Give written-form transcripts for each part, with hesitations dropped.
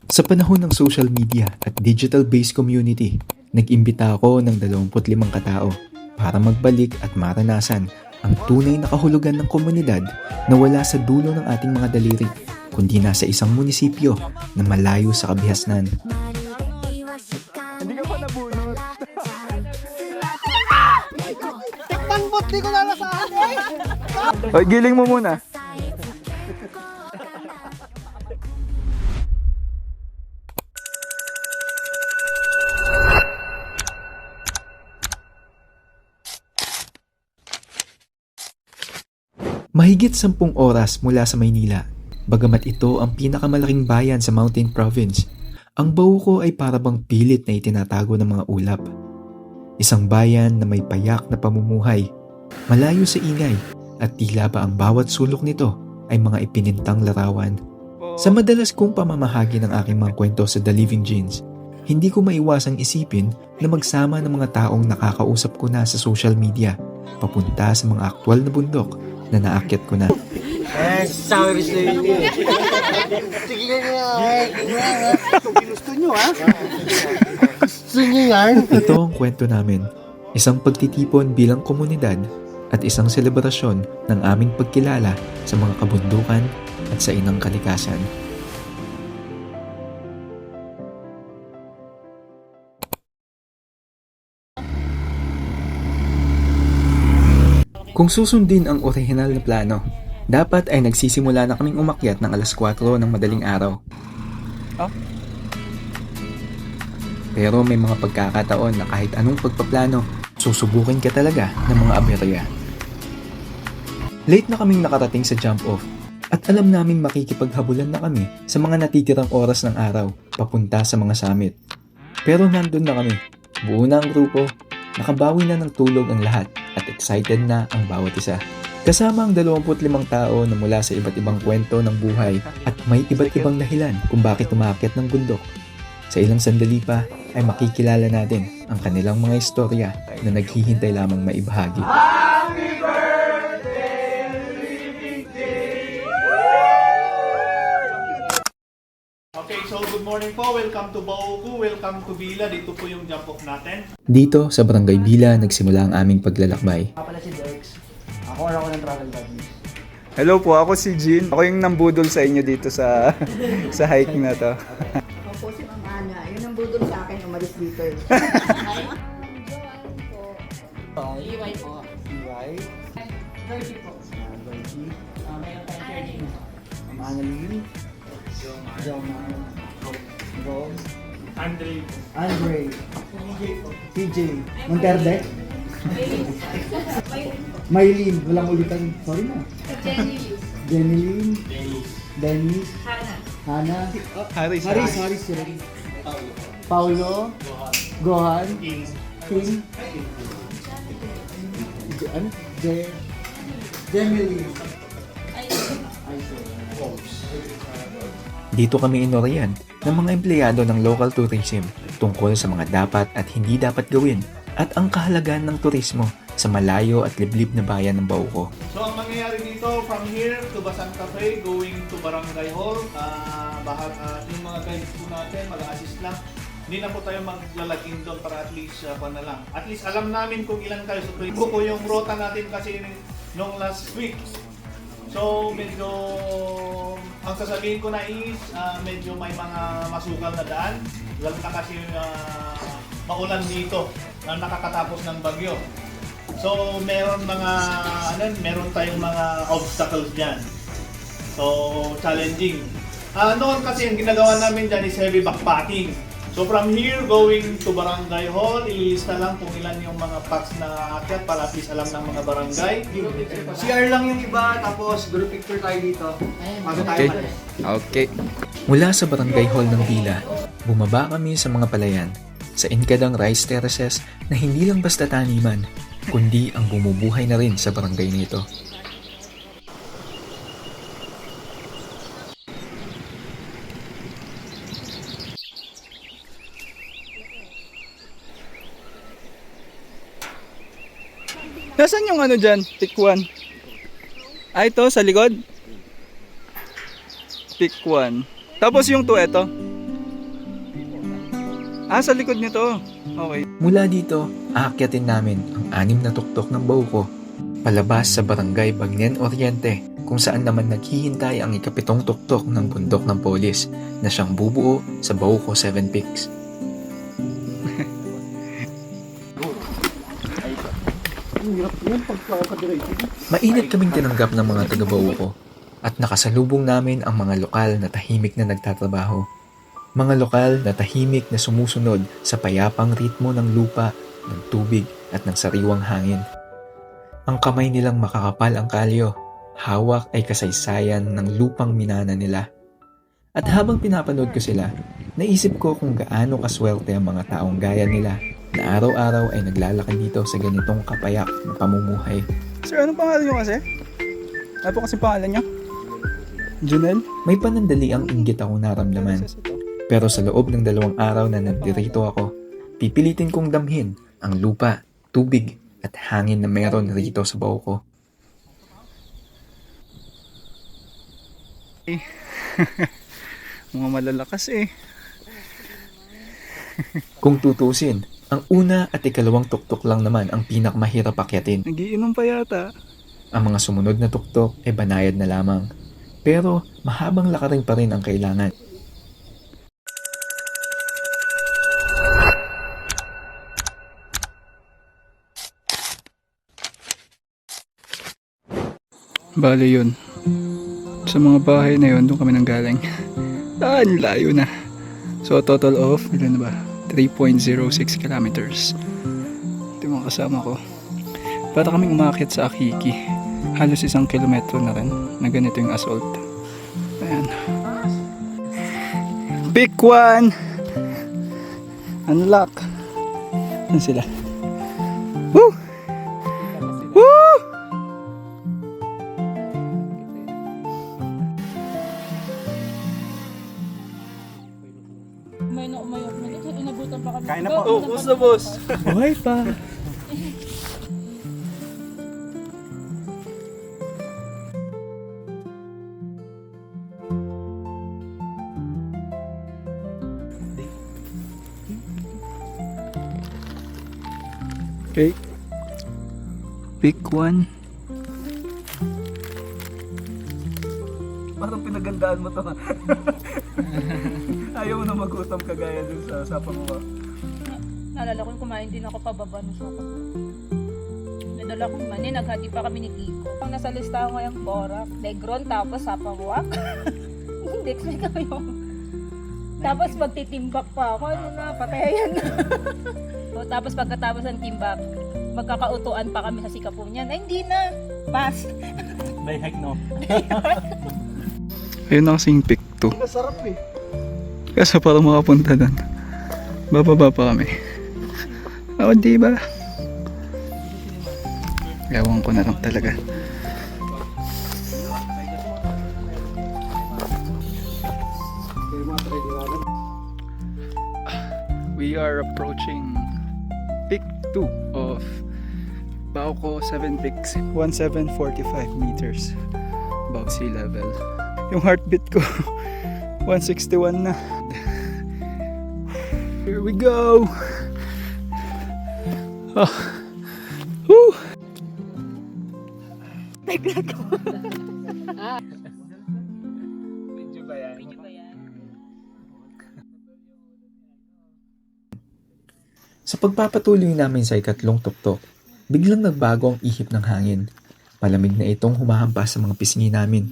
Sa panahon ng social media at digital-based community, nag-imbita ako ng 25 katao para magbalik at maranasan ang tunay na kahulugan ng komunidad na wala sa dulo ng ating mga daliri, kundi nasa isang munisipyo na malayo sa kabihasnan. Hindi ka pa nabunot. Tangbot, di ko lalasahan eh! Hoy, giling mo muna. Mahigit 10 oras mula sa Maynila, bagamat ito ang pinakamalaking bayan sa Mountain Province, ang Bauco ay parabang pilit na itinatago ng mga ulap. Isang bayan na may payak na pamumuhay, malayo sa ingay, at tila ba ang bawat sulok nito ay mga ipinintang larawan. Sa madalas kong pamamahagi ng aking mga kwento sa The Living Genes, hindi ko maiwasang isipin na magsama ng mga taong nakakausap ko na sa social media, papunta sa mga aktwal na bundok na naakyat ko na. Sabi gusto yun eh. Sige nga. Gusto nyo ha? Gusto nyo yan? Ito ang kwento namin, isang pagtitipon bilang komunidad at isang selebrasyon ng aming pagkilala sa mga kabundukan at sa inang kalikasan. Kung susundin ang orihinal na plano, dapat ay nagsisimula na kaming umakyat ng alas 4 ng madaling araw. Pero may mga pagkakataon na kahit anong pagpaplano, susubukin ka talaga ng mga aberya. Late na kaming nakarating sa jump-off at alam naming makikipaghabulan na kami sa mga natitirang oras ng araw papunta sa mga summit. Pero nandun na kami, buo na ang grupo, nakabawi na ng tulog ang lahat at excited na ang bawat isa. Kasama ang 25 tao na mula sa iba't ibang kwento ng buhay at may iba't ibang dahilan kung bakit umakyat ng bundok. Sa ilang sandali pa ay makikilala natin ang kanilang mga istorya na naghihintay lamang maibahagi. Okay, so good morning po. Welcome to Bauco. Welcome to Villa. Dito po yung jump off natin. Dito sa Barangay Bila nagsimula ang aming paglalakbay. Pala si Dex. Ako ng travel buddies. Hello po, ako si Jean. Ako yung nambudol sa inyo dito sa sa hiking na to. Ako po si Ma'am Ana. Yun ang budol sa akin, umalis dito eh. EY po. EY. Virgie po. Virgie. Mayroon tayong 30 po. Ma'am Annalyn. Jomar. Rose. Andre. Andre. PJ. Monterde. Maylin. Walang ulitan. Sorry na. Jenny Lynn. Dennis. Hannah. Haris. Haris yun. Paulo. Gohan. King. Ano? Gemily. Dito kami inorient ng mga empleyado ng local tourism tungkol sa mga dapat at hindi dapat gawin at ang kahalagahan ng turismo sa malayo at liblib na bayan ng Bauco. So ang mangyayari dito from here to Basan Cafe going to Barangay Hall, yung mga guides po natin mag-assist lang. Hindi na po tayo maglalagin doon para at least na lang. At least alam namin kung ilan kayo. So ibo ko yung rota natin kasi nung last week. So medyo ang sasabihin ko na is medyo may mga masukal na daan. Lalo na kasi maulan dito na nakakatapos ng bagyo. So meron tayong mga obstacles diyan. So challenging. Noon kasi ang ginagawa namin diyan is heavy backpacking. So from here going to Barangay Hall, ililista lang kung ilan yung mga packs na aakyat para at least alam ng mga barangay. CR lang yung iba, tapos group picture tayo dito. Bago tayo Okay. malis. Okay. Mula sa Barangay Hall ng Bila, bumaba kami sa mga palayan, sa inkadang rice terraces na hindi lang basta taniman, kundi ang bumubuhay na rin sa barangay nito. Nasaan yung ano dyan? Tikwan. Ito, sa likod. Tikwan. Tapos yung 2, ito. Sa likod nyo to. Okay. Mula dito, aakyatin namin ang 6 na tuktok ng Bauco palabas sa Barangay Bagnen Oriente kung saan naman naghihintay ang ika-7 tuktok ng bundok ng Polis na siyang bubuo sa Bauco 7 Peaks. Mainit kaming tinanggap ng mga taga-Bauco at nakasalubong namin ang mga lokal na tahimik na nagtatrabaho. Mga lokal na tahimik na sumusunod sa payapang ritmo ng lupa, ng tubig at ng sariwang hangin. Ang kamay nilang makakapal ang kalyo, hawak ay kasaysayan ng lupang minana nila. At habang pinapanood ko sila, naisip ko kung gaano kaswerte ang mga taong gaya nila na araw-araw ay naglalakad dito sa ganitong kapayak na pamumuhay. Sir, anong pangalan nyo kasi? Ano po kasi pangalan nyo? Junel? May panandali ang inggit ako naramdaman. Pero sa loob ng 2 araw na nagdirito ako, pipilitin kong damhin ang lupa, tubig at hangin na meron rito sa Bauco. Mga malalakas eh. Kung tutusin, ang una at ikalawang tuktok lang naman ang pinakamahirap akyatin. Nagiinom pa yata. Ang mga sumunod na tuktok ay banayad na lamang. Pero mahabang lakarin pa rin ang kailangan. Bale yun. Sa mga bahay na yun, doon kami nanggaling. Layo na. So, total of, ilan na ba? 3.06 kilometers. Ito yung mga kasama ko. Para kaming umakyat sa Akiki. Halos 1 kilometro na rin na ganito yung assault. Ayan. Pick one! Unlock! Ano sila? Woo! Woo! May na umayok na dito. Inabutan pa kami. Kain na po. Ubus na, boss. Buhay pa! Okay. Pick one. Parang pinagandaan mo to ha. Ayaw mo na magutom kagaya dun sa panguha. Naalala ko kumain din ako pababa na sa nadala ko mani, naghati pa kami ni Kiko. Ang nasa listahan ko yung Borak, Negron, tapos Sapawak. Hindi, explain kami yung... Tapos magtitimbak pa ako, ano na, patayan na. So, tapos pagkatapos ng timbak, magkakautuan pa kami sa Sikapunyan. Ay, hindi na. Pass. May hike no. Ayun na kasing pick 2. Masarap eh. Kaso para makapunta doon, bababa pa kami. O, diba? Ewan ko na lang talaga. We are approaching peak 2 of Bauco 7 Peaks. 1745 meters above sea level. Yung heartbeat ko 161 na. Here we go. Oh. Woo. Sa pagpapatuloy namin sa ikatlong tuktok, biglang nagbago ang ihip ng hangin. Palamig na itong humahampas sa mga pisngi namin.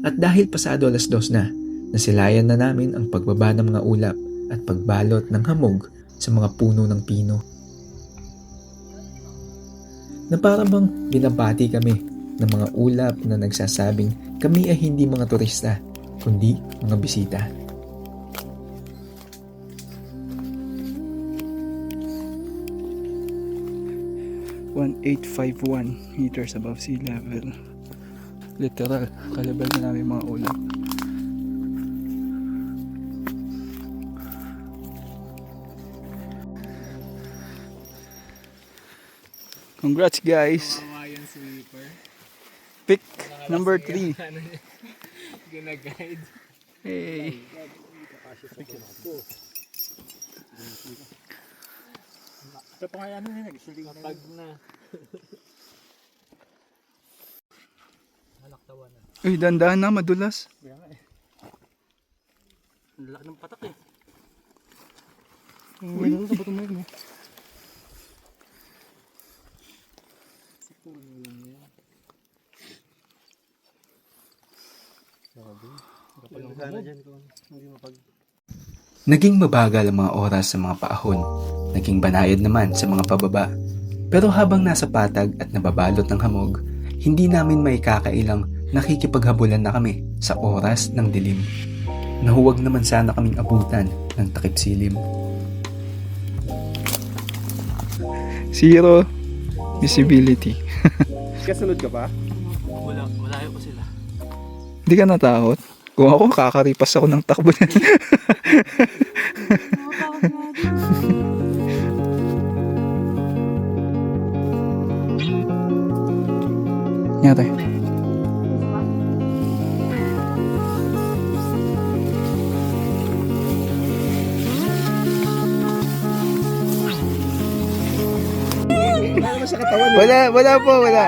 At dahil pasado 2:00 na, nasilayan na namin ang pagbaba ng mga ulap at pagbalot ng hamog sa mga puno ng pino. Na parang bang binabati kami ng mga ulap na nagsasabing kami ay hindi mga turista, kundi mga bisita. .851 meters above sea level. Literal, kalibal na namin mga ulap. Congrats guys! Pick number 3. Hey! Ito pa nga ano yun, nagsiling pag na. Halaktawan na. Uy, dandahan na, madulas. Kaya nga eh. Ang laki ng patak eh. Uy, ano sa bato mo yun eh. Siguro lang yan. Grabe. Kapag ang sana dyan kung hindi mapag... Naging mabagal ang mga oras sa mga paahon. Naging banayad naman sa mga pababa. Pero habang nasa patag at nababalot ng hamog, hindi namin maikakailang nakikipaghabulan na kami sa oras ng dilim. Nahuwag naman sana kaming abutan ng takip silim. Zero visibility. Kasunod ka pa? Wala pa sila. Hindi ka natakot? Kung ako, kakaripas ako ng takbo na. Nyate. Wala po, wala.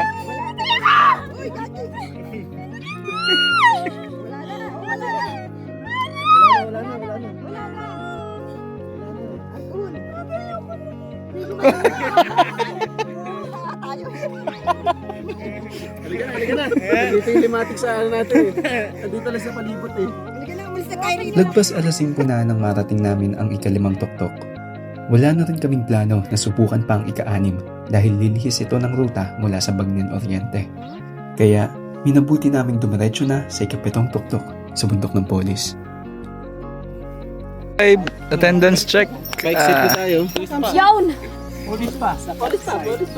Halika na. Dito yung limatic sa ano natin eh. Nandito lang sa palibot eh. Lagpas alas 5 na nang marating namin ang ika-5 tuktok. Wala na rin kaming plano na subukan pa ang ika-6 dahil lilihis ito ng ruta mula sa Bagnen Oriente. Kaya minabuti naming dumiretso na sa ika-7 tuktok sa bundok ng Polis. Attendance check. Ka-exit na tayo. Yawn! Polis pa.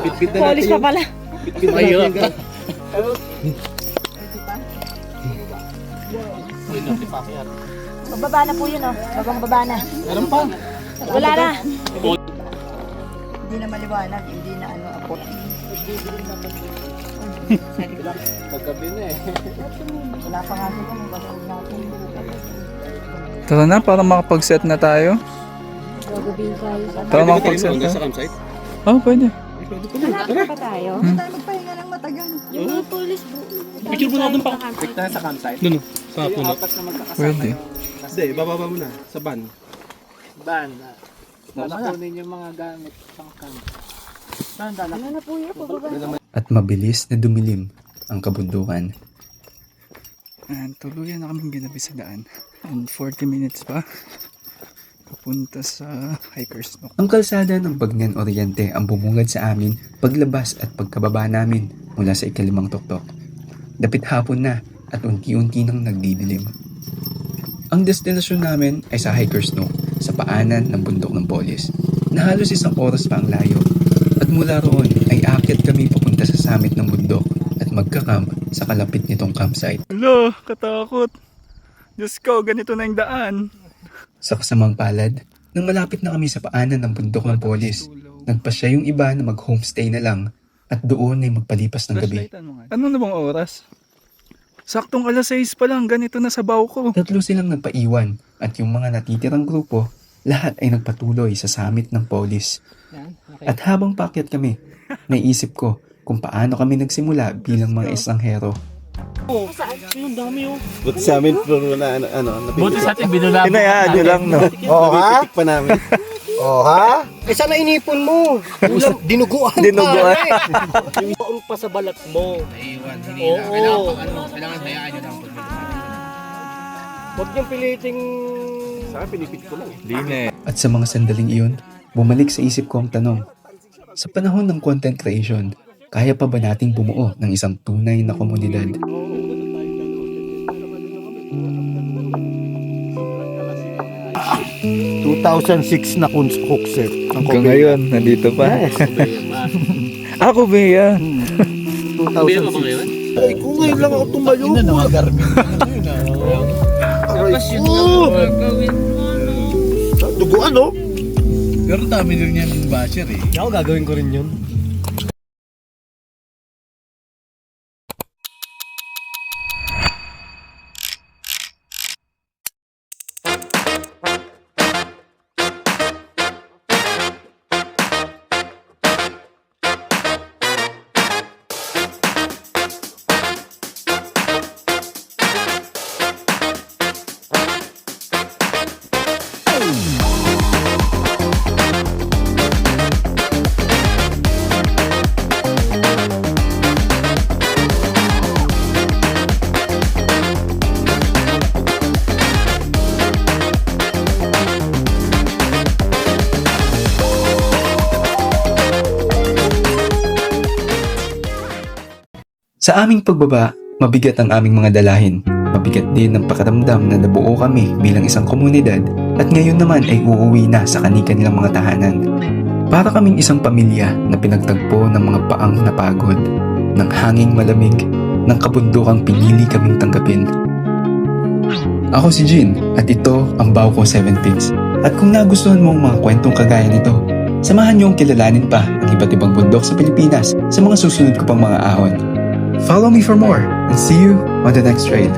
Bitbit na Polis natin pa pala. Bitbit na natin. Bababa na po yun, oh. Babang baba na. Meron pa. Wala na. Hindi na maliwanag, hindi na ano, apot. Paggabi na eh. Wala pa nga sila, magpapag natin. Tara na, para makapag-set na tayo. Gagabihin tayo. Para makapag-set na. Sa campsite? Oh, pwede. Hanapin pa tayo. Hindi tayo magpahinga ng matagal. Yung mga polis po. Picture mo na doon pa. Wait na sa campsite? Doon. Sa puno. Apat na magkakasama Pwede. Hindi, bababa mo na. Sa van. Van. Nalakunin yung mga gamit pang camp. Van, Ano na po yun? Bababa. At mabilis na dumilim ang kabundukan. And tuluyan na kaming ginabi sa daan. And 40 minutes pa. Papunta sa Hiker's Nook. Ang kalsada ng Bagnen Oriente ang bumungad sa amin paglabas at pagkababa namin mula sa ika-5 tuktok. Dapit hapon na at unti-unti nang nagdidilim. Ang destinasyon namin ay sa Hiker's Nook sa paanan ng bundok ng Polis na halos 1 oras pa ang layo. At mula roon ay aakyat kami papunta sa summit ng bundok at magkakamp sa kalapit nitong campsite. Hello, katakot. Diyos ko, ganito na yung daan. Sa kasamang palad, nang malapit na kami sa paanan ng bundok ng Polis, nagpasya yung iba na mag-homestay na lang at doon ay magpalipas ng gabi. Ano na bang oras? Saktong alas 6 pa lang, ganito na sa baw ko. Tatlo silang nagpaiwan at yung mga natitirang grupo, lahat ay nagpatuloy sa summit ng Polis. At habang paakyat kami, naisip ko kung paano kami nagsimula bilang mga estranghero. Buti sa amin puro na ano. Buti sa atin binulabog. Hinayaan nyo lang, no? Oo ha? Pa namin. Oo ha? Eh sana inipon mo. Dinuguan pa. Dinuguan. Yung pa sa balat mo. Naiwan. Oo. Kailangan hayaan nyo lang. Huwag niyong piliting... Saka pinipit ko lang. At sa mga sandaling iyon, bumalik sa isip ko ang tanong, sa panahon ng content creation, kaya pa ba nating bumuo ng isang tunay na komunidad? 2006 na cookset. Hanggang ngayon, nandito pa. Ako, Bea. 2006. Ay, kung ngayon lang ako tumayo. Ina na mga Garmin. Tapos yun gagawin mo, no? Duguan, no? Pero dami rin yan basher eh. Ako gagawin ko rin yun. Sa aming pagbaba, mabigat ang aming mga dalahin. Mabigat din ang pakiramdam na nabuo kami bilang isang komunidad at ngayon naman ay uuwi na sa kani-kanilang mga tahanan. Para kaming isang pamilya na pinagtagpo ng mga paang napagod, ng hanging malamig, ng kabundukang pinili kaming tanggapin. Ako si Jean at ito ang Bauko 7 Pins. At kung nagustuhan mo ang mga kwentong kagaya nito, samahan niyo ang kilalanin pa ang iba't ibang bundok sa Pilipinas sa mga susunod ko pang mga ahon. Follow me for more and see you on the next trail.